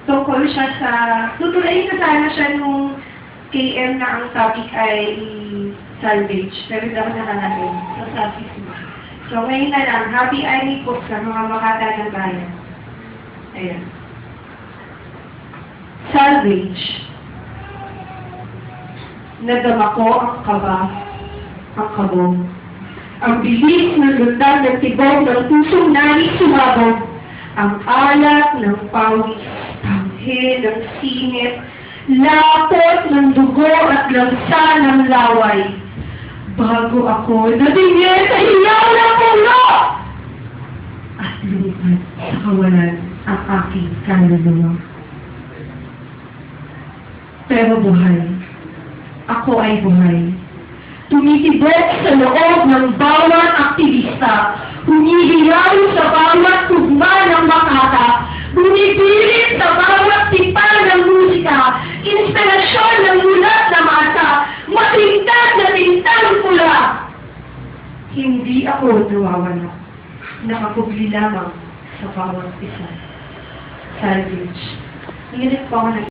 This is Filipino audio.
Tungkol siya sa, tutulayin na sana siya nung KM na ang topic ay salvage, pero hindi ako nakalagay. So, salvage mo. So, ngayon na lang, happy irony po sa mga makata ng bayan. Ayan. Salvage. Nadama ko ang kaba, ang kabog. Ang bilis ng lundag ng tibog ng pusong nais sumabog. Ang alak ng pawis, tanghe ng singit, lapot ng dugo at lansa ng laway. Bago ako nabingin sa hiyaw ng puno! At lumipad sa kawalan ang aking kaluluwa. Pero buhay. Ako ay buhay. Tumitibok sa loob ng bawat aktivista, humihiyaw sa bawat tugma ng Makata, bumibirit sa bawat tipa ng musika, inspirasyon ng mulat na masa, matingkad na tintang pula. Hindi ako nawawala, nakakubli lamang sa bawat isa. Salvage. Ngilit po ako